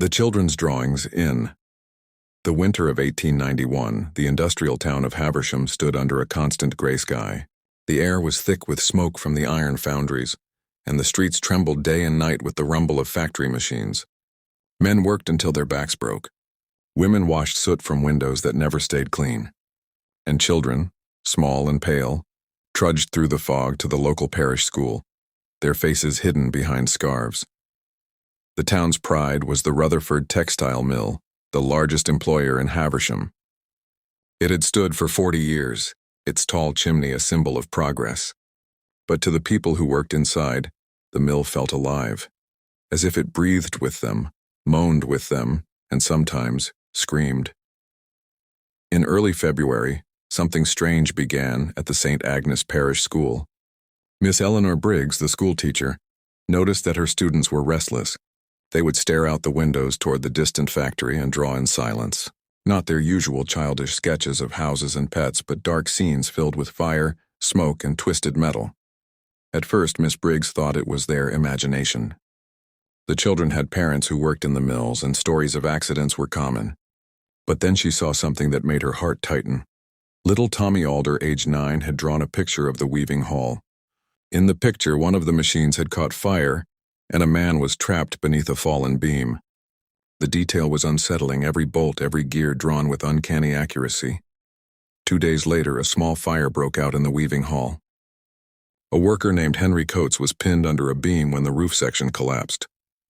The Children's Drawings in the winter of 1891, the industrial town of Haversham stood under a constant gray sky. The air was thick with smoke from the iron foundries, and the streets trembled day and night with the rumble of factory machines. Men worked until their backs broke. Women washed soot from windows that never stayed clean. And children, small and pale, trudged through the fog to the local parish school, their faces hidden behind scarves. The town's pride was the Rutherford Textile Mill, the largest employer in Haversham. It had stood for 40 years, its tall chimney a symbol of progress. But to the people who worked inside, the mill felt alive, as if it breathed with them, moaned with them, and sometimes screamed. In early February, something strange began at the St. Agnes Parish School. Miss Eleanor Briggs, the schoolteacher, noticed that her students were restless. They would stare out the windows toward the distant factory and draw in silence. Not their usual childish sketches of houses and pets, but dark scenes filled with fire, smoke, and twisted metal. At first, Miss Briggs thought it was their imagination. The children had parents who worked in the mills, and stories of accidents were common. But then she saw something that made her heart tighten. Little Tommy Alder, age 9, had drawn a picture of the weaving hall. In the picture, one of the machines had caught fire, and a man was trapped beneath a fallen beam. The detail was unsettling, every bolt, every gear drawn with uncanny accuracy. 2 days later, a small fire broke out in the weaving hall. A worker named Henry Coates was pinned under a beam when the roof section collapsed.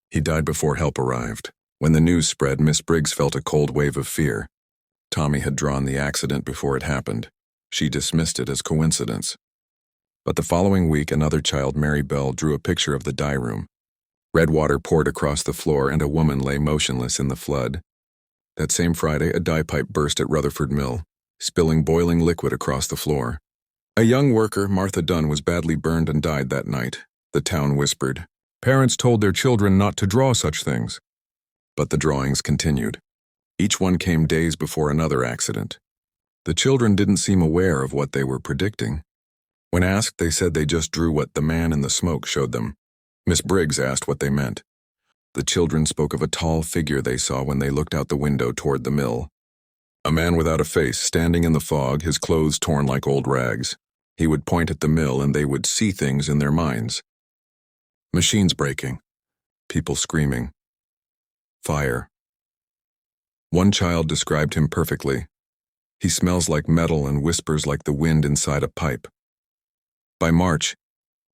He died before help arrived. When the news spread, Miss Briggs felt a cold wave of fear. Tommy had drawn the accident before it happened. She dismissed it as coincidence. But the following week, another child, Mary Bell, drew a picture of the dye room. Red water poured across the floor, and a woman lay motionless in the flood. That same Friday, a dye pipe burst at Rutherford Mill, spilling boiling liquid across the floor. A young worker, Martha Dunn, was badly burned and died that night. The town whispered. Parents told their children not to draw such things. But the drawings continued. Each one came days before another accident. The children didn't seem aware of what they were predicting. When asked, they said they just drew what the man in the smoke showed them. Miss Briggs asked what they meant. The children spoke of a tall figure they saw when they looked out the window toward the mill. A man without a face, standing in the fog, his clothes torn like old rags. He would point at the mill and they would see things in their minds. Machines breaking. People screaming. Fire. One child described him perfectly. He smells like metal and whispers like the wind inside a pipe. By March,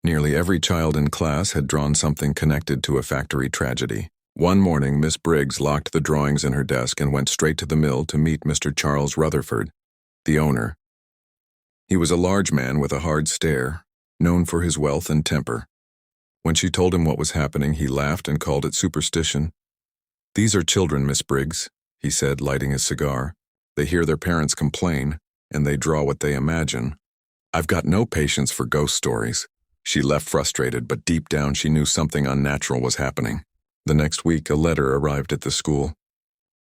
nearly every child in class had drawn something connected to a factory tragedy. One morning, Miss Briggs locked the drawings in her desk and went straight to the mill to meet Mr. Charles Rutherford, the owner. He was a large man with a hard stare, known for his wealth and temper. When she told him what was happening, he laughed and called it superstition. These are children, Miss Briggs, he said, lighting his cigar. They hear their parents complain, and they draw what they imagine. I've got no patience for ghost stories. She left frustrated, but deep down she knew something unnatural was happening. The next week, a letter arrived at the school.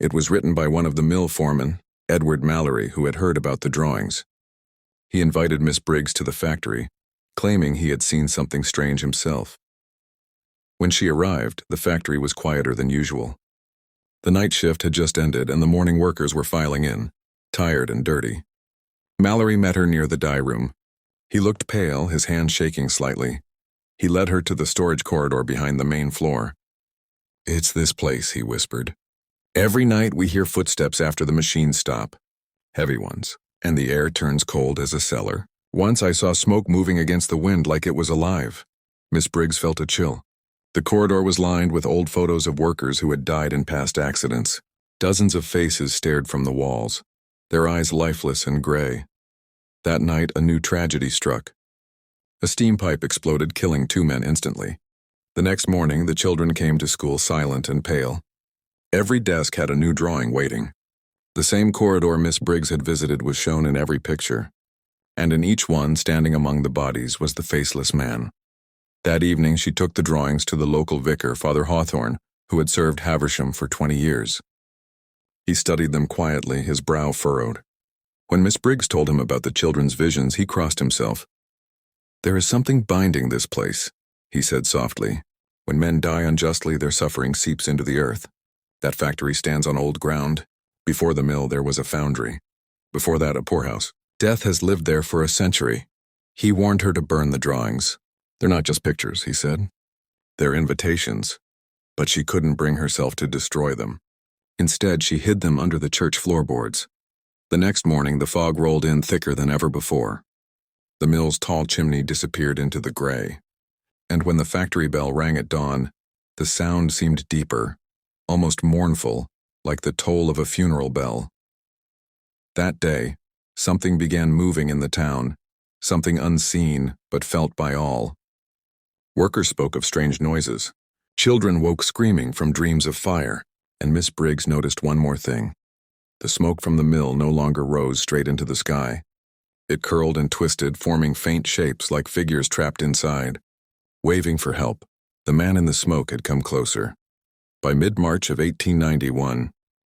It was written by one of the mill foremen, Edward Mallory, who had heard about the drawings. He invited Miss Briggs to the factory, claiming he had seen something strange himself. When she arrived, the factory was quieter than usual. The night shift had just ended, and the morning workers were filing in, tired and dirty. Mallory met her near the dye room. He looked pale, his hand shaking slightly. He led her to the storage corridor behind the main floor. It's this place, he whispered. Every night we hear footsteps after the machines stop. Heavy ones. And the air turns cold as a cellar. Once I saw smoke moving against the wind like it was alive. Miss Briggs felt a chill. The corridor was lined with old photos of workers who had died in past accidents. Dozens of faces stared from the walls, their eyes lifeless and gray. That night, a new tragedy struck. A steam pipe exploded, killing 2 men instantly. The next morning, the children came to school silent and pale. Every desk had a new drawing waiting. The same corridor Miss Briggs had visited was shown in every picture, and in each one, standing among the bodies, was the faceless man. That evening, she took the drawings to the local vicar, Father Hawthorne, who had served Haversham for 20 years. He studied them quietly, his brow furrowed. When Miss Briggs told him about the children's visions, he crossed himself. There is something binding this place, he said softly. When men die unjustly, their suffering seeps into the earth. That factory stands on old ground. Before the mill, there was a foundry. Before that, a poorhouse. Death has lived there for a century. He warned her to burn the drawings. They're not just pictures, he said. They're invitations. But she couldn't bring herself to destroy them. Instead, she hid them under the church floorboards. The next morning, the fog rolled in thicker than ever before. The mill's tall chimney disappeared into the gray. And when the factory bell rang at dawn, the sound seemed deeper, almost mournful, like the toll of a funeral bell. That day, something began moving in the town, something unseen but felt by all. Workers spoke of strange noises. Children woke screaming from dreams of fire, and Miss Briggs noticed one more thing. The smoke from the mill no longer rose straight into the sky. It curled and twisted, forming faint shapes like figures trapped inside. Waving for help, the man in the smoke had come closer. By mid-March of 1891,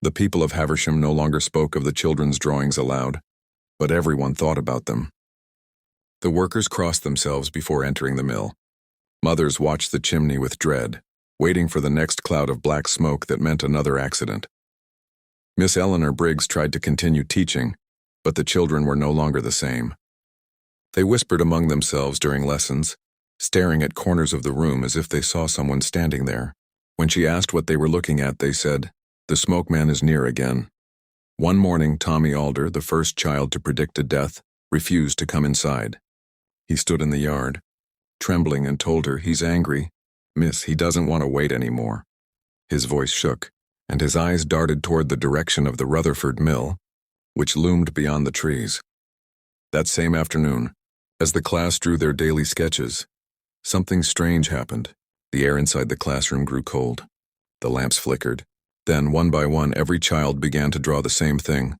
the people of Haversham no longer spoke of the children's drawings aloud, but everyone thought about them. The workers crossed themselves before entering the mill. Mothers watched the chimney with dread, waiting for the next cloud of black smoke that meant another accident. Miss Eleanor Briggs tried to continue teaching, but the children were no longer the same. They whispered among themselves during lessons, staring at corners of the room as if they saw someone standing there. When she asked what they were looking at, they said, "The smoke man is near again." One morning, Tommy Alder, the first child to predict a death, refused to come inside. He stood in the yard, trembling, and told her, "He's angry. Miss, he doesn't want to wait anymore." His voice shook, and his eyes darted toward the direction of the Rutherford Mill, which loomed beyond the trees. That same afternoon, as the class drew their daily sketches, something strange happened. The air inside the classroom grew cold. The lamps flickered. Then, one by one, every child began to draw the same thing.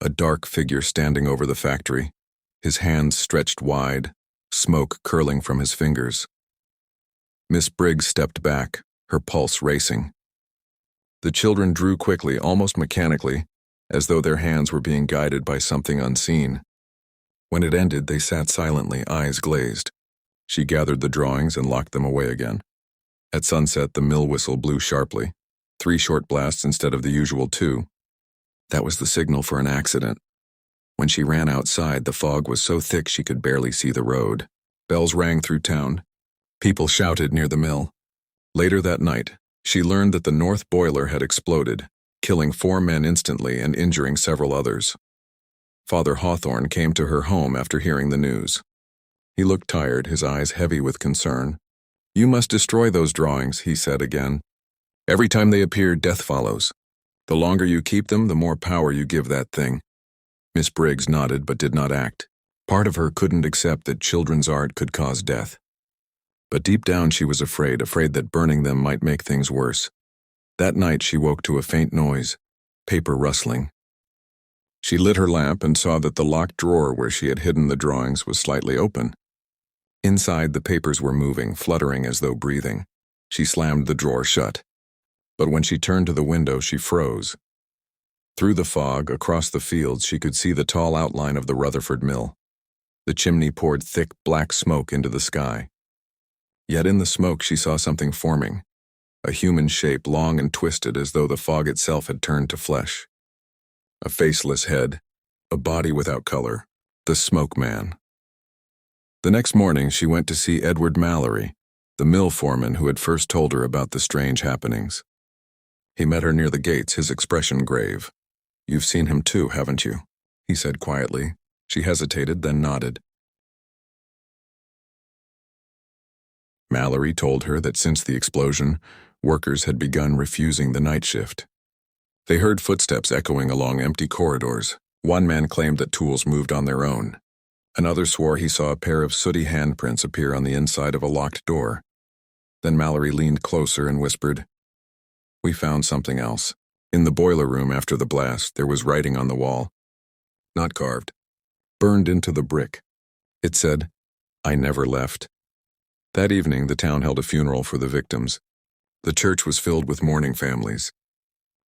A dark figure standing over the factory, his hands stretched wide, smoke curling from his fingers. Miss Briggs stepped back, her pulse racing. The children drew quickly, almost mechanically, as though their hands were being guided by something unseen. When it ended, they sat silently, eyes glazed. She gathered the drawings and locked them away again. At sunset, the mill whistle blew sharply, 3 short blasts instead of the usual 2. That was the signal for an accident. When she ran outside, the fog was so thick she could barely see the road. Bells rang through town. People shouted near the mill. Later that night, she learned that the north boiler had exploded, killing 4 men instantly and injuring several others. Father Hawthorne came to her home after hearing the news. He looked tired, his eyes heavy with concern. "You must destroy those drawings," he said again. "Every time they appear, death follows. The longer you keep them, the more power you give that thing." Miss Briggs nodded but did not act. Part of her couldn't accept that children's art could cause death. But deep down she was afraid that burning them might make things worse. That night she woke to a faint noise, paper rustling. She lit her lamp and saw that the locked drawer where she had hidden the drawings was slightly open. Inside, the papers were moving, fluttering as though breathing. She slammed the drawer shut. But when she turned to the window, she froze. Through the fog, across the fields, she could see the tall outline of the Rutherford Mill. The chimney poured thick, black smoke into the sky. Yet in the smoke she saw something forming, a human shape long and twisted as though the fog itself had turned to flesh. A faceless head, a body without color, the smoke man. The next morning she went to see Edward Mallory, the mill foreman who had first told her about the strange happenings. He met her near the gates, his expression grave. "You've seen him too, haven't you?" he said quietly. She hesitated, then nodded. Mallory told her that since the explosion, workers had begun refusing the night shift. They heard footsteps echoing along empty corridors. One man claimed that tools moved on their own. Another swore he saw a pair of sooty handprints appear on the inside of a locked door. Then Mallory leaned closer and whispered, "We found something else. In the boiler room after the blast, there was writing on the wall. Not carved. Burned into the brick. It said, 'I never left.'" That evening, the town held a funeral for the victims. The church was filled with mourning families.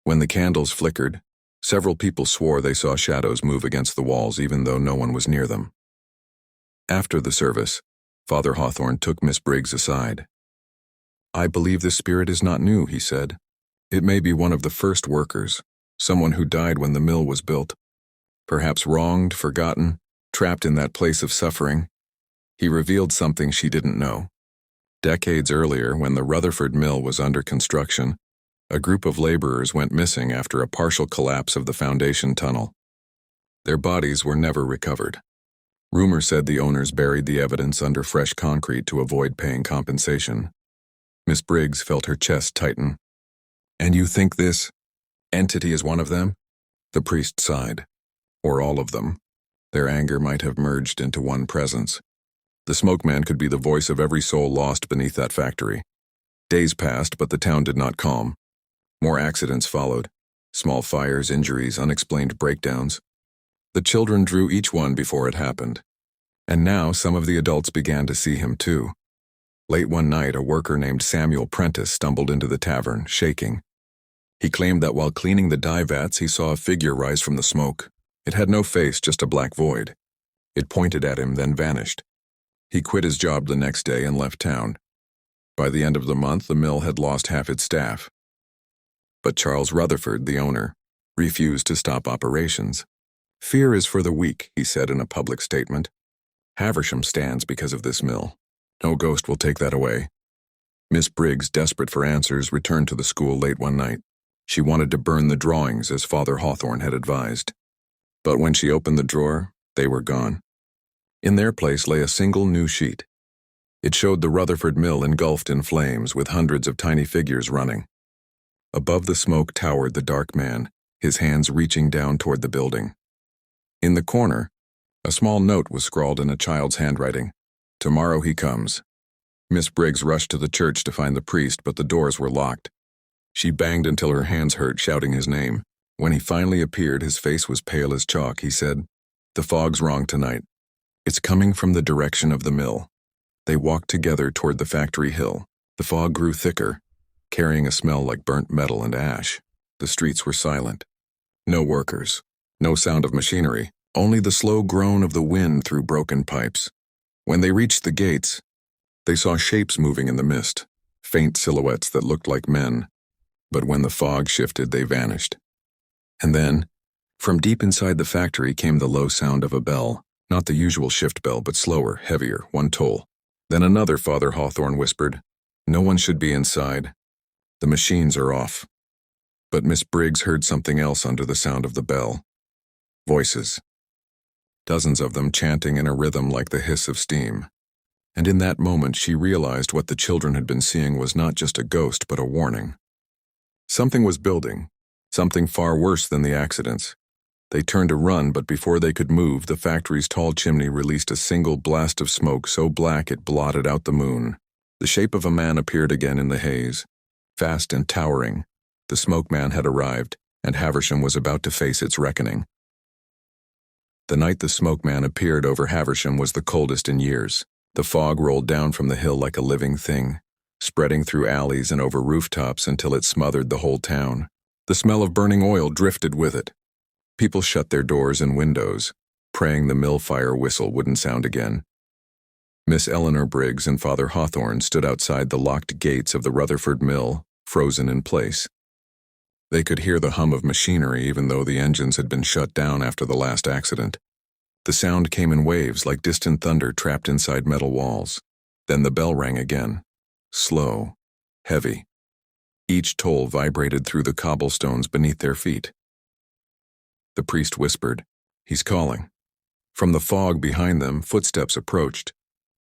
When the candles flickered, several people swore they saw shadows move against the walls even though no one was near them. After the service, Father Hawthorne took Miss Briggs aside. "I believe this spirit is not new," he said. It may be one of the first workers, someone who died when the mill was built. Perhaps wronged, forgotten, trapped in that place of suffering. He revealed something she didn't know. Decades earlier, when the Rutherford Mill was under construction, a group of laborers went missing after a partial collapse of the foundation tunnel. Their bodies were never recovered. Rumor said the owners buried the evidence under fresh concrete to avoid paying compensation. Miss Briggs felt her chest tighten. "And you think this entity is one of them?" The priest sighed. "Or all of them." Their anger might have merged into one presence. The smoke man could be the voice of every soul lost beneath that factory. Days passed, but the town did not calm. More accidents followed. Small fires, injuries, unexplained breakdowns. The children drew each one before it happened. And now some of the adults began to see him too. Late one night, a worker named Samuel Prentice stumbled into the tavern, shaking. He claimed that while cleaning the dye vats, he saw a figure rise from the smoke. It had no face, just a black void. It pointed at him, then vanished. He quit his job the next day and left town. By the end of the month, the mill had lost half its staff. But Charles Rutherford, the owner, refused to stop operations. "Fear is for the weak," he said in a public statement. "Haversham stands because of this mill. No ghost will take that away." Miss Briggs, desperate for answers, returned to the school late one night. She wanted to burn the drawings as Father Hawthorne had advised. But when she opened the drawer, they were gone. In their place lay a single new sheet. It showed the Rutherford Mill engulfed in flames with hundreds of tiny figures running. Above the smoke towered the dark man, his hands reaching down toward the building. In the corner, a small note was scrawled in a child's handwriting. "Tomorrow he comes." Miss Briggs rushed to the church to find the priest, but the doors were locked. She banged until her hands hurt, shouting his name. When he finally appeared, his face was pale as chalk. He said, "The fog's wrong tonight. It's coming from the direction of the mill." They walked together toward the factory hill. The fog grew thicker, carrying a smell like burnt metal and ash. The streets were silent. No workers. No sound of machinery. Only the slow groan of the wind through broken pipes. When they reached the gates, they saw shapes moving in the mist, faint silhouettes that looked like men. But when the fog shifted, they vanished. And then, from deep inside the factory came the low sound of a bell. Not the usual shift bell, but slower, heavier, one toll. Then another, Father Hawthorne whispered. "No one should be inside. The machines are off." But Miss Briggs heard something else under the sound of the bell. Voices. Dozens of them chanting in a rhythm like the hiss of steam. And in that moment she realized what the children had been seeing was not just a ghost, but a warning. Something was building, something far worse than the accidents. They turned to run, but before they could move, the factory's tall chimney released a single blast of smoke so black it blotted out the moon. The shape of a man appeared again in the haze. Fast and towering, the smoke man had arrived, and Haversham was about to face its reckoning. The night the smoke man appeared over Haversham was the coldest in years. The fog rolled down from the hill like a living thing, spreading through alleys and over rooftops until it smothered the whole town. The smell of burning oil drifted with it. People shut their doors and windows, praying the mill fire whistle wouldn't sound again. Miss Eleanor Briggs and Father Hawthorne stood outside the locked gates of the Rutherford Mill, frozen in place. They could hear the hum of machinery even though the engines had been shut down after the last accident. The sound came in waves like distant thunder trapped inside metal walls. Then the bell rang again. Slow, heavy. Each toll vibrated through the cobblestones beneath their feet. The priest whispered, "He's calling." From the fog behind them, footsteps approached.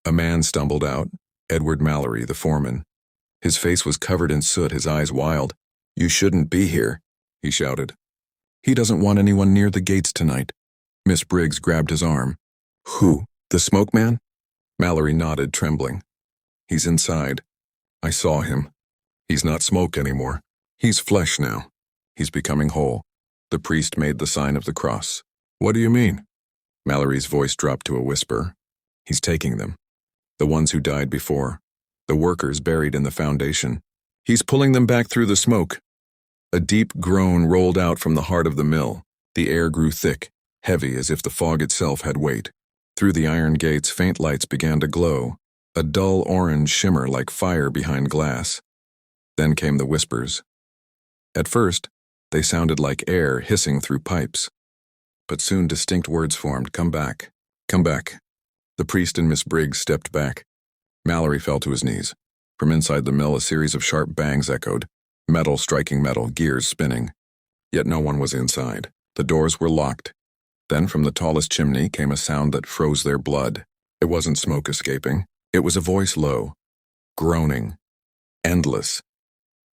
A man stumbled out, Edward Mallory, the foreman. His face was covered in soot, his eyes wild. "You shouldn't be here," he shouted. "He doesn't want anyone near the gates tonight." Miss Briggs grabbed his arm. "Who? The smoke man?" Mallory nodded, trembling. "He's inside. I saw him. He's not smoke anymore. He's flesh now. He's becoming whole." The priest made the sign of the cross. "What do you mean?" Mallory's voice dropped to a whisper. "He's taking them. The ones who died before. The workers buried in the foundation. He's pulling them back through the smoke." A deep groan rolled out from the heart of the mill. The air grew thick, heavy as if the fog itself had weight. Through the iron gates, faint lights began to glow, a dull orange shimmer like fire behind glass. Then came the whispers. At first, they sounded like air hissing through pipes. But soon distinct words formed, "Come back, come back." The priest and Miss Briggs stepped back. Mallory fell to his knees. From inside the mill, a series of sharp bangs echoed, metal striking metal, gears spinning. Yet no one was inside. The doors were locked. Then from the tallest chimney came a sound that froze their blood. It wasn't smoke escaping. It was a voice low, groaning, endless.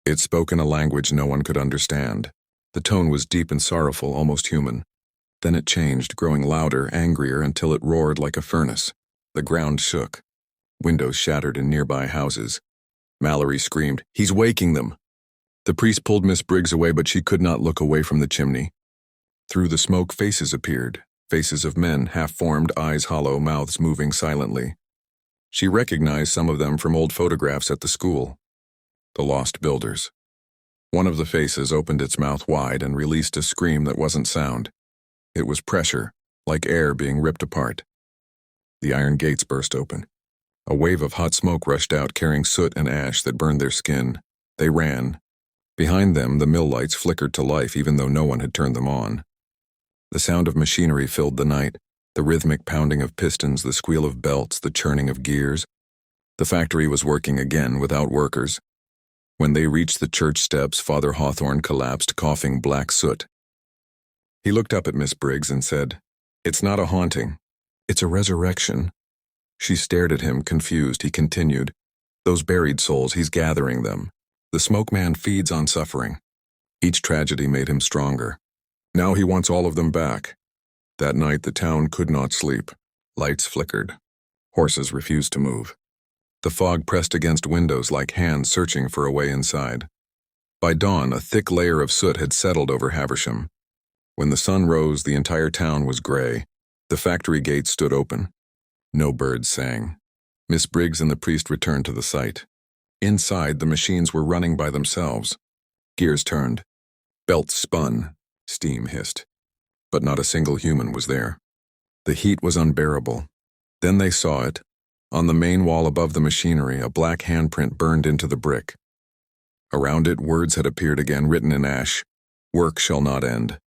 It spoke in a language no one could understand. The tone was deep and sorrowful, almost human. Then it changed, growing louder, angrier, until it roared like a furnace. The ground shook. Windows shattered in nearby houses. Mallory screamed, "He's waking them!" The priest pulled Miss Briggs away, but she could not look away from the chimney. Through the smoke, faces appeared. Faces of men, half-formed, eyes hollow, mouths moving silently. She recognized some of them from old photographs at the school. The lost builders. One of the faces opened its mouth wide and released a scream that wasn't sound. It was pressure, like air being ripped apart. The iron gates burst open. A wave of hot smoke rushed out, carrying soot and ash that burned their skin. They ran. Behind them, the mill lights flickered to life even though no one had turned them on. The sound of machinery filled the night, the rhythmic pounding of pistons, the squeal of belts, the churning of gears. The factory was working again without workers. When they reached the church steps, Father Hawthorne collapsed, coughing black soot. He looked up at Miss Briggs and said, "It's not a haunting. It's a resurrection." She stared at him, confused. He continued, "Those buried souls, he's gathering them. The smoke man feeds on suffering. Each tragedy made him stronger. Now he wants all of them back." That night the town could not sleep. Lights flickered. Horses refused to move. The fog pressed against windows like hands searching for a way inside. By dawn, a thick layer of soot had settled over Haversham. When the sun rose, the entire town was gray. The factory gates stood open. No birds sang. Miss Briggs and the priest returned to the site. Inside, the machines were running by themselves. Gears turned. Belts spun. Steam hissed. But not a single human was there. The heat was unbearable. Then they saw it. On the main wall above the machinery, a black handprint burned into the brick. Around it, words had appeared again, written in ash, "Work shall not end."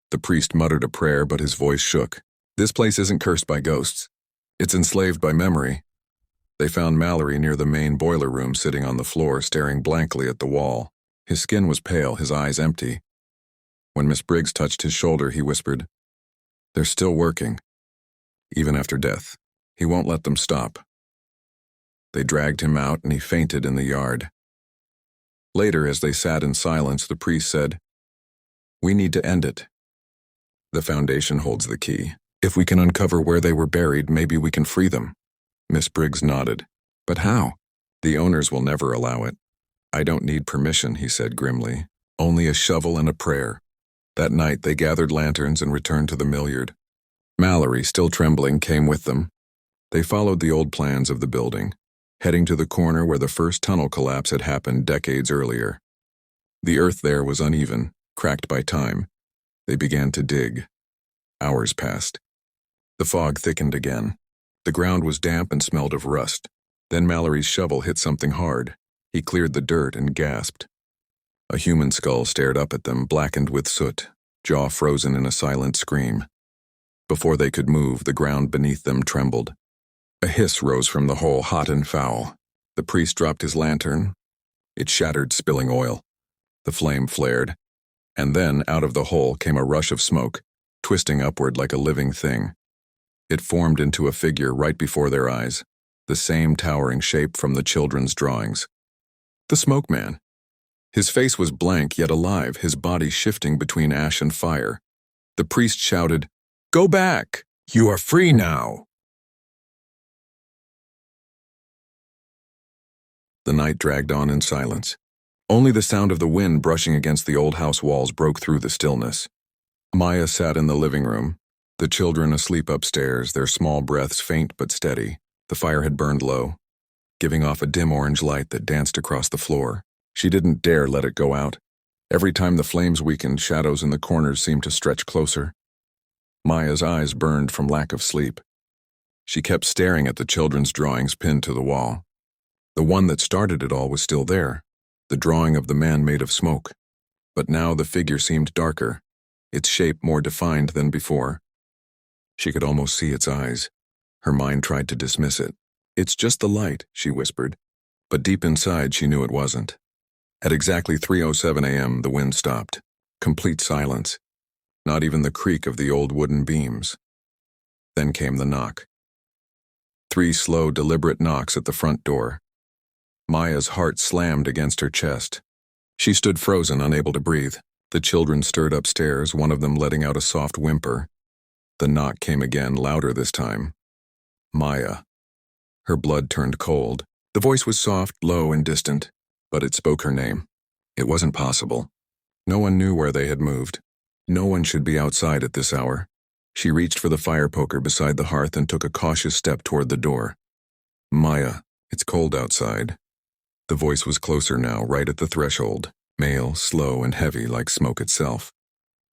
The priest muttered a prayer, but his voice shook. "This place isn't cursed by ghosts. It's enslaved by memory." They found Mallory near the main boiler room, sitting on the floor, staring blankly at the wall. His skin was pale, his eyes empty. When Miss Briggs touched his shoulder, he whispered, "They're still working. Even after death. He won't let them stop." They dragged him out, and he fainted in the yard. Later, as they sat in silence, the priest said, "We need to end it. The Foundation holds the key. If we can uncover where they were buried, maybe we can free them." Miss Briggs nodded. "But how?" "The owners will never allow it." "I don't need permission," he said grimly. "Only a shovel and a prayer." That night, they gathered lanterns and returned to the millyard. Mallory, still trembling, came with them. They followed the old plans of the building, heading to the corner where the first tunnel collapse had happened decades earlier. The earth there was uneven, cracked by time. They began to dig. Hours passed. The fog thickened again. The ground was damp and smelled of rust. Then Mallory's shovel hit something hard. He cleared the dirt and gasped. A human skull stared up at them, blackened with soot, jaw frozen in a silent scream. Before they could move, the ground beneath them trembled. A hiss rose from the hole, hot and foul. The priest dropped his lantern. It shattered, spilling oil. The flame flared. And then, out of the hole, came a rush of smoke, twisting upward like a living thing. It formed into a figure right before their eyes, the same towering shape from the children's drawings. The smoke man. His face was blank yet alive, his body shifting between ash and fire. The priest shouted, "Go back! You are free now!" The night dragged on in silence. Only the sound of the wind brushing against the old house walls broke through the stillness. Maya sat in the living room, the children asleep upstairs, their small breaths faint but steady. The fire had burned low, giving off a dim orange light that danced across the floor. She didn't dare let it go out. Every time the flames weakened, shadows in the corners seemed to stretch closer. Maya's eyes burned from lack of sleep. She kept staring at the children's drawings pinned to the wall. The one that started it all was still there, the drawing of the man made of smoke. But now the figure seemed darker, its shape more defined than before. She could almost see its eyes. Her mind tried to dismiss it. "It's just the light," she whispered. But deep inside she knew it wasn't. At exactly 3:07 a.m. the wind stopped. Complete silence. Not even the creak of the old wooden beams. Then came the knock. 3 slow, deliberate knocks at the front door. Maya's heart slammed against her chest. She stood frozen, unable to breathe. The children stirred upstairs, one of them letting out a soft whimper. The knock came again, louder this time. Maya. Her blood turned cold. The voice was soft, low, and distant, but it spoke her name. It wasn't possible. No one knew where they had moved. No one should be outside at this hour. She reached for the fire poker beside the hearth and took a cautious step toward the door. "Maya, it's cold outside." The voice was closer now, right at the threshold, male, slow, and heavy like smoke itself.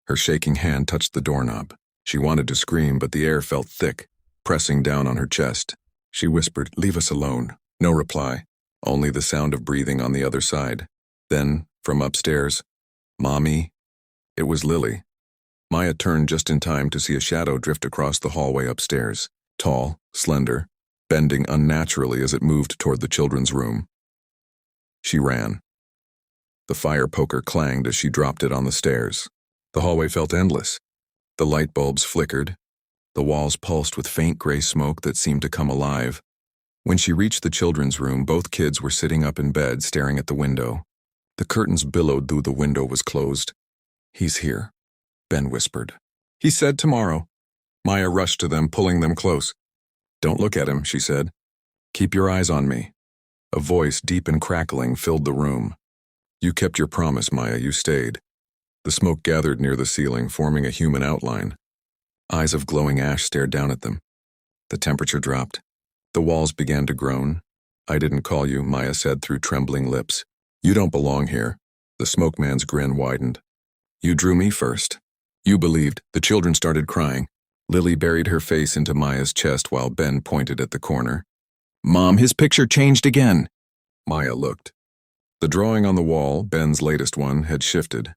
Her shaking hand touched the doorknob. She wanted to scream, but the air felt thick, pressing down on her chest. She whispered, "Leave us alone." No reply, only the sound of breathing on the other side. Then, from upstairs, "Mommy." It was Lily. Maya turned just in time to see a shadow drift across the hallway upstairs, tall, slender, bending unnaturally as it moved toward the children's room. She ran. The fire poker clanged as she dropped it on the stairs. The hallway felt endless. The light bulbs flickered. The walls pulsed with faint gray smoke that seemed to come alive. When she reached the children's room, both kids were sitting up in bed, staring at the window. The curtains billowed though the window was closed. "He's here," Ben whispered. "He said tomorrow." Maya rushed to them, pulling them close. "Don't look at him," she said. "Keep your eyes on me." A voice, deep and crackling, filled the room. "You kept your promise, Maya, you stayed." The smoke gathered near the ceiling, forming a human outline. Eyes of glowing ash stared down at them. The temperature dropped. The walls began to groan. "I didn't call you," Maya said through trembling lips. "You don't belong here." The smoke man's grin widened. "You drew me first. You believed." The children started crying. Lily buried her face into Maya's chest while Ben pointed at the corner. "Mom, his picture changed again." Maya looked. The drawing on the wall, Ben's latest one, had shifted.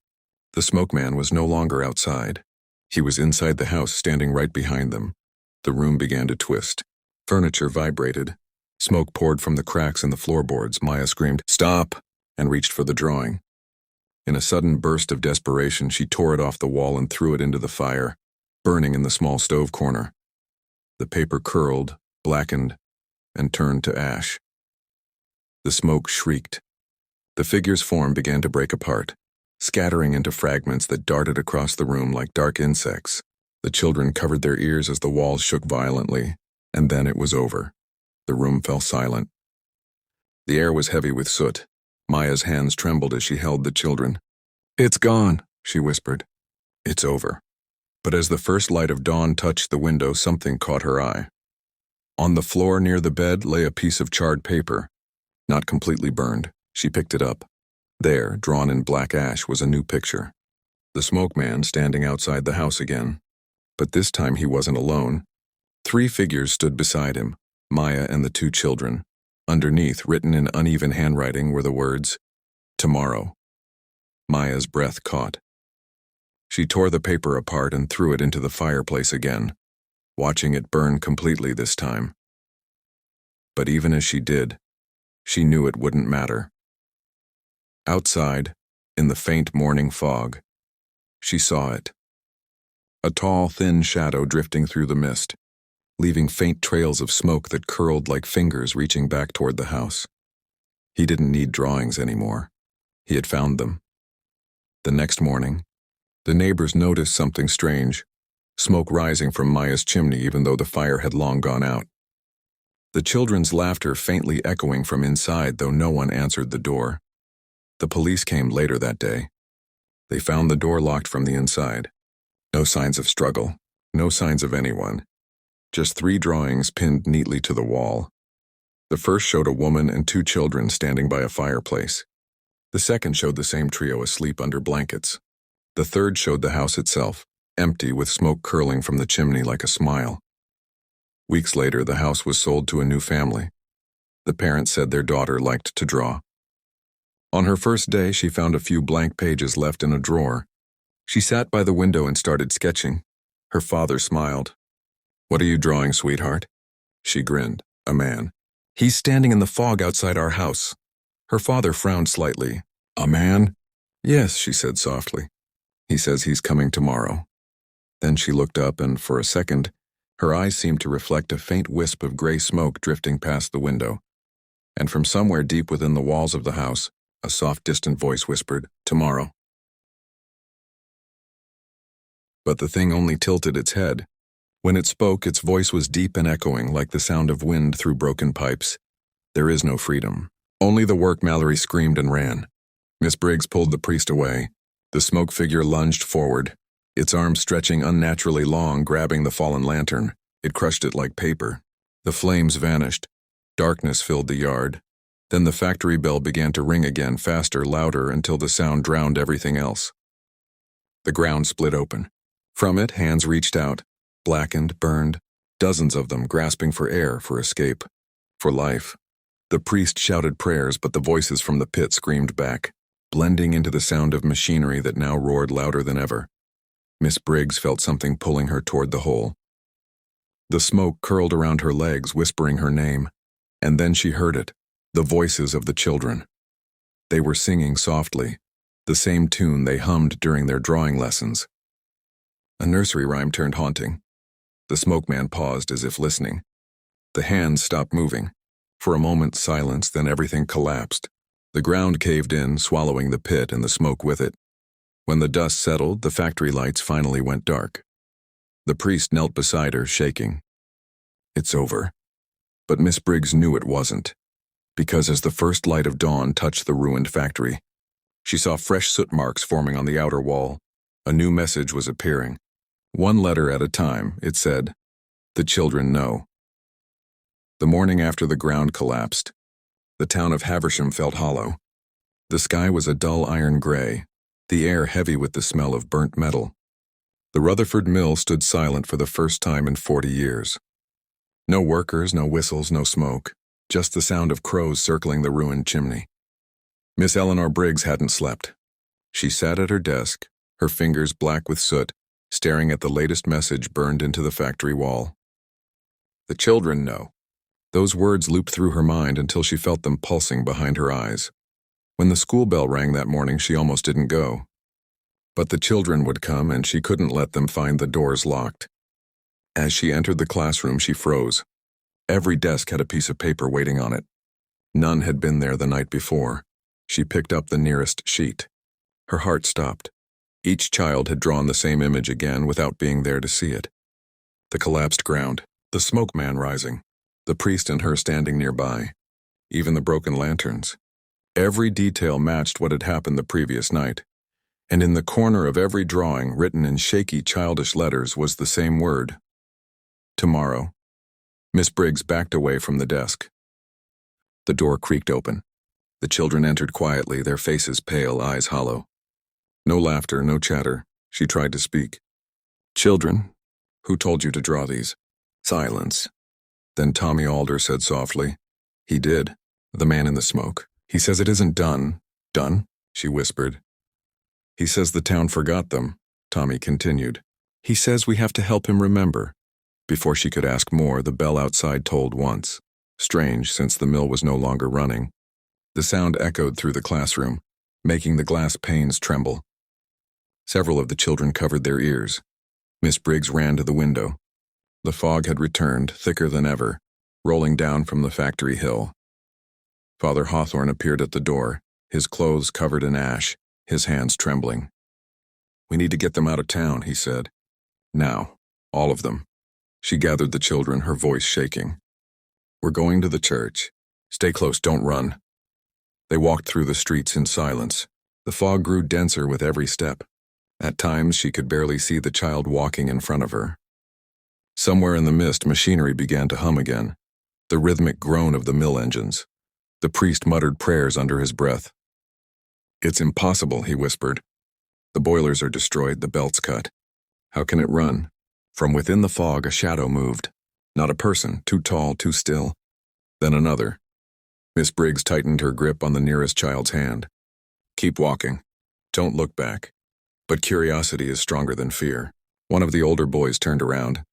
The smoke man was no longer outside. He was inside the house, standing right behind them. The room began to twist. Furniture vibrated. Smoke poured from the cracks in the floorboards. Maya screamed, "Stop!" and reached for the drawing. In a sudden burst of desperation, she tore it off the wall and threw it into the fire, burning in the small stove corner. The paper curled, blackened, and turned to ash. The smoke shrieked. The figure's form began to break apart, scattering into fragments that darted across the room like dark insects. The children covered their ears as the walls shook violently, and then it was over. The room fell silent. The air was heavy with soot. Maya's hands trembled as she held the children. "It's gone," she whispered. "It's over." But as the first light of dawn touched the window, something caught her eye. On the floor near the bed lay a piece of charred paper. Not completely burned. She picked it up. There, drawn in black ash, was a new picture. The smoke man standing outside the house again. But this time he wasn't alone. 3 figures stood beside him, Maya and the 2 children. Underneath, written in uneven handwriting, were the words, "Tomorrow." Maya's breath caught. She tore the paper apart and threw it into the fireplace again, watching it burn completely this time. But even as she did, she knew it wouldn't matter. Outside, in the faint morning fog, she saw it. A tall, thin shadow drifting through the mist, leaving faint trails of smoke that curled like fingers reaching back toward the house. He didn't need drawings anymore. He had found them. The next morning, the neighbors noticed something strange, smoke rising from Maya's chimney even though the fire had long gone out. The children's laughter faintly echoing from inside, though no one answered the door. The police came later that day. They found the door locked from the inside. No signs of struggle, no signs of anyone. Just 3 drawings pinned neatly to the wall. The first showed a woman and 2 children standing by a fireplace. The second showed the same trio asleep under blankets. The third showed the house itself, empty with smoke curling from the chimney like a smile. Weeks later, the house was sold to a new family. The parents said their daughter liked to draw. On her first day, she found a few blank pages left in a drawer. She sat by the window and started sketching. Her father smiled. "What are you drawing, sweetheart?" She grinned. "A man. He's standing in the fog outside our house." Her father frowned slightly. "A man?" "Yes," she said softly. "He says he's coming tomorrow." Then she looked up, and for a second, her eyes seemed to reflect a faint wisp of gray smoke drifting past the window. And from somewhere deep within the walls of the house, a soft, distant voice whispered, "Tomorrow." But the thing only tilted its head. When it spoke, its voice was deep and echoing like the sound of wind through broken pipes. "There is no freedom. Only the work," Mallory screamed and ran. Miss Briggs pulled the priest away. The smoke figure lunged forward, its arms stretching unnaturally long, grabbing the fallen lantern. It crushed it like paper. The flames vanished. Darkness filled the yard. Then the factory bell began to ring again, faster, louder, until the sound drowned everything else. The ground split open. From it, hands reached out, blackened, burned, dozens of them grasping for air, for escape, for life. The priest shouted prayers, but the voices from the pit screamed back, blending into the sound of machinery that now roared louder than ever. Miss Briggs felt something pulling her toward the hole. The smoke curled around her legs, whispering her name, and then she heard it, the voices of the children. They were singing softly, the same tune they hummed during their drawing lessons. A nursery rhyme turned haunting. The smoke man paused as if listening. The hands stopped moving. For a moment, silence, then everything collapsed. The ground caved in, swallowing the pit and the smoke with it. When the dust settled, the factory lights finally went dark. The priest knelt beside her, shaking. "It's over." But Miss Briggs knew it wasn't, because as the first light of dawn touched the ruined factory, she saw fresh soot marks forming on the outer wall. A new message was appearing. One letter at a time, it said, "The children know." The morning after the ground collapsed, the town of Haversham felt hollow. The sky was a dull iron gray, the air heavy with the smell of burnt metal. The Rutherford mill stood silent for the first time in 40 years. No workers, no whistles, no smoke, just the sound of crows circling the ruined chimney. Miss Eleanor Briggs hadn't slept. She sat at her desk, her fingers black with soot, staring at the latest message burned into the factory wall. "The children know." Those words looped through her mind until she felt them pulsing behind her eyes. When the school bell rang that morning, she almost didn't go. But the children would come, and she couldn't let them find the doors locked. As she entered the classroom, she froze. Every desk had a piece of paper waiting on it. None had been there the night before. She picked up the nearest sheet. Her heart stopped. Each child had drawn the same image again without being there to see it. The collapsed ground, the smoke man rising, the priest and her standing nearby, even the broken lanterns. Every detail matched what had happened the previous night. And in the corner of every drawing, written in shaky, childish letters, was the same word. "Tomorrow." Miss Briggs backed away from the desk. The door creaked open. The children entered quietly, their faces pale, eyes hollow. No laughter, no chatter. She tried to speak. "Children, who told you to draw these?" Silence. Then Tommy Alder said softly, "He did. The man in the smoke. He says it isn't done." "Done?" she whispered. "He says the town forgot them," Tommy continued. "He says we have to help him remember." Before she could ask more, the bell outside tolled once. Strange, since the mill was no longer running. The sound echoed through the classroom, making the glass panes tremble. Several of the children covered their ears. Miss Briggs ran to the window. The fog had returned, thicker than ever, rolling down from the factory hill. Father Hawthorne appeared at the door, his clothes covered in ash, his hands trembling. "We need to get them out of town," he said. "Now. All of them." She gathered the children, her voice shaking. "We're going to the church. Stay close, don't run." They walked through the streets in silence. The fog grew denser with every step. At times, she could barely see the child walking in front of her. Somewhere in the mist, machinery began to hum again, the rhythmic groan of the mill engines. The priest muttered prayers under his breath. "It's impossible," he whispered. "The boilers are destroyed, the belt's cut. How can it run?" From within the fog, a shadow moved. Not a person, too tall, too still. Then another. Miss Briggs tightened her grip on the nearest child's hand. Keep walking. Don't look back. But curiosity is stronger than fear. One of the older boys turned around.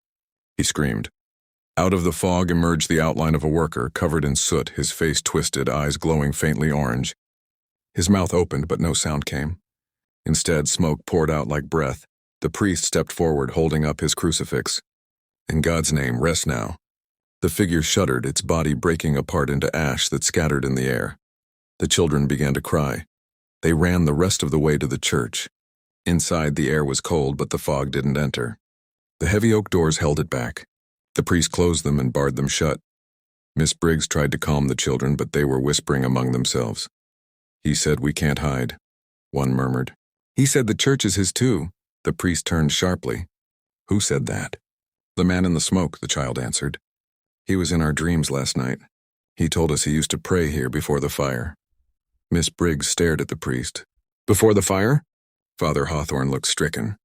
He screamed. Out of the fog emerged the outline of a worker, covered in soot, his face twisted, eyes glowing faintly orange. His mouth opened, but no sound came. Instead, smoke poured out like breath. The priest stepped forward, holding up his crucifix. In God's name, rest now. The figure shuddered, its body breaking apart into ash that scattered in the air. The children began to cry. They ran the rest of the way to the church. Inside, the air was cold, but the fog didn't enter. The heavy oak doors held it back. The priest closed them and barred them shut. Miss Briggs tried to calm the children, but they were whispering among themselves. He said, "We can't hide," one murmured. He said the church is his too. The priest turned sharply. Who said that? The man in the smoke, the child answered. He was in our dreams last night. He told us he used to pray here before the fire. Miss Briggs stared at the priest. Before the fire? Father Hawthorne looked stricken.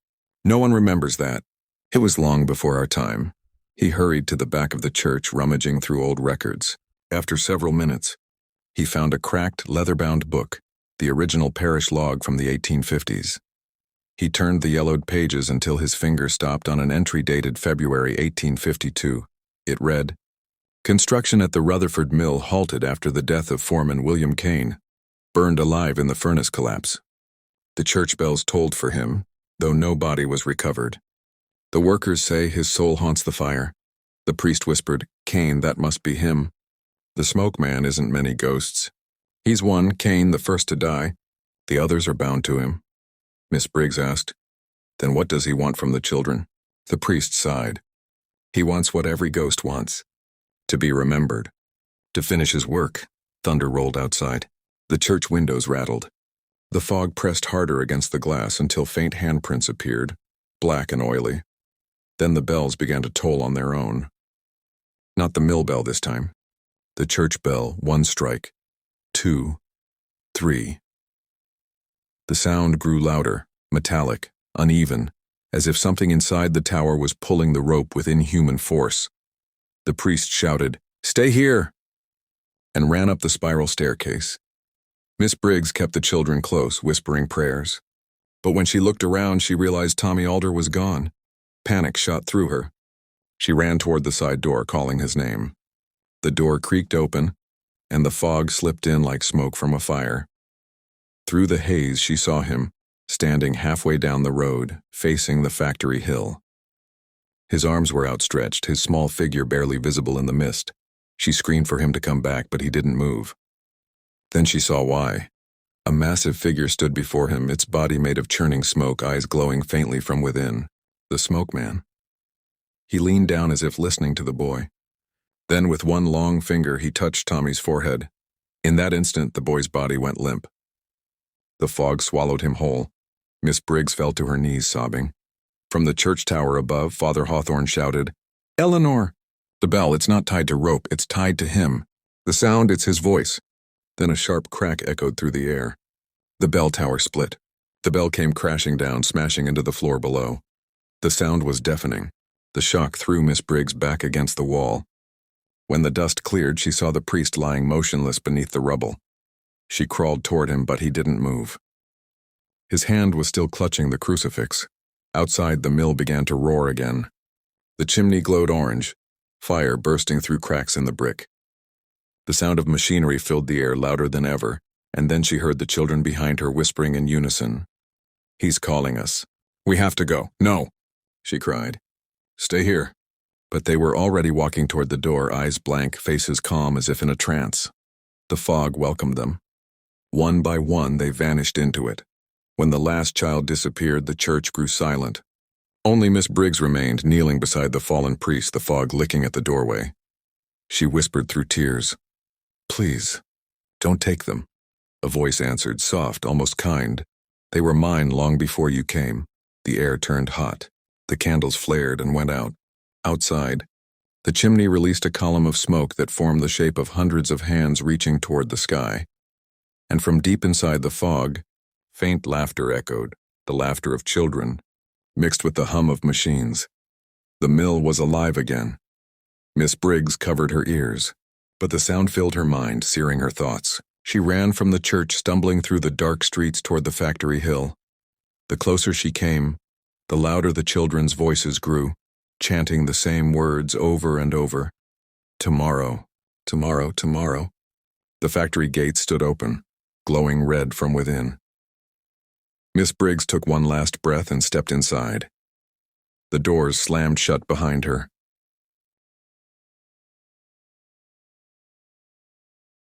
No one remembers that. It was long before our time. He hurried to the back of the church, rummaging through old records. After several minutes, he found a cracked, leather-bound book, the original parish log from the 1850s. He turned the yellowed pages until his finger stopped on an entry dated February 1852. It read, "Construction at the Rutherford Mill halted after the death of foreman William Kane, burned alive in the furnace collapse. The church bells tolled for him, though no body was recovered. The workers say his soul haunts the fire." The priest whispered, "Kane, that must be him. The smoke man isn't many ghosts. He's one, Kane, the first to die. The others are bound to him." Miss Briggs asked, "Then what does he want from the children?" The priest sighed. "He wants what every ghost wants. To be remembered. To finish his work." Thunder rolled outside. The church windows rattled. The fog pressed harder against the glass until faint handprints appeared, black and oily. Then the bells began to toll on their own. Not the mill bell this time. The church bell, 1 strike, 2, 3. The sound grew louder, metallic, uneven, as if something inside the tower was pulling the rope with inhuman force. The priest shouted, "Stay here!" and ran up the spiral staircase. Miss Briggs kept the children close, whispering prayers. But when she looked around, she realized Tommy Alder was gone. Panic shot through her. She ran toward the side door, calling his name. The door creaked open, and the fog slipped in like smoke from a fire. Through the haze, she saw him, standing halfway down the road, facing the factory hill. His arms were outstretched, his small figure barely visible in the mist. She screamed for him to come back, but he didn't move. Then she saw why. A massive figure stood before him, its body made of churning smoke, eyes glowing faintly from within. The smoke man. He leaned down as if listening to the boy. Then with one long finger, he touched Tommy's forehead. In that instant, the boy's body went limp. The fog swallowed him whole. Miss Briggs fell to her knees, sobbing. From the church tower above, Father Hawthorne shouted, "Eleanor!" The bell, it's not tied to rope, it's tied to him. The sound, it's his voice. Then a sharp crack echoed through the air. The bell tower split. The bell came crashing down, smashing into the floor below. The sound was deafening. The shock threw Miss Briggs back against the wall. When the dust cleared, she saw the priest lying motionless beneath the rubble. She crawled toward him, but he didn't move. His hand was still clutching the crucifix. Outside, the mill began to roar again. The chimney glowed orange, fire bursting through cracks in the brick. The sound of machinery filled the air louder than ever, and then she heard the children behind her whispering in unison. "He's calling us. We have to go." "No," she cried. "Stay here." But they were already walking toward the door, eyes blank, faces calm as if in a trance. The fog welcomed them. One by one, they vanished into it. When the last child disappeared, the church grew silent. Only Miss Briggs remained, kneeling beside the fallen priest, the fog licking at the doorway. She whispered through tears, "Please, don't take them." A voice answered, soft, almost kind. "They were mine long before you came." The air turned hot. The candles flared and went out. Outside, the chimney released a column of smoke that formed the shape of hundreds of hands reaching toward the sky. And from deep inside the fog, faint laughter echoed, the laughter of children, mixed with the hum of machines. The mill was alive again. Miss Briggs covered her ears, but the sound filled her mind, searing her thoughts. She ran from the church, stumbling through the dark streets toward the factory hill. The closer she came, the louder the children's voices grew, chanting the same words over and over. Tomorrow, tomorrow, tomorrow. The factory gate stood open, glowing red from within. Miss Briggs took one last breath and stepped inside. The doors slammed shut behind her,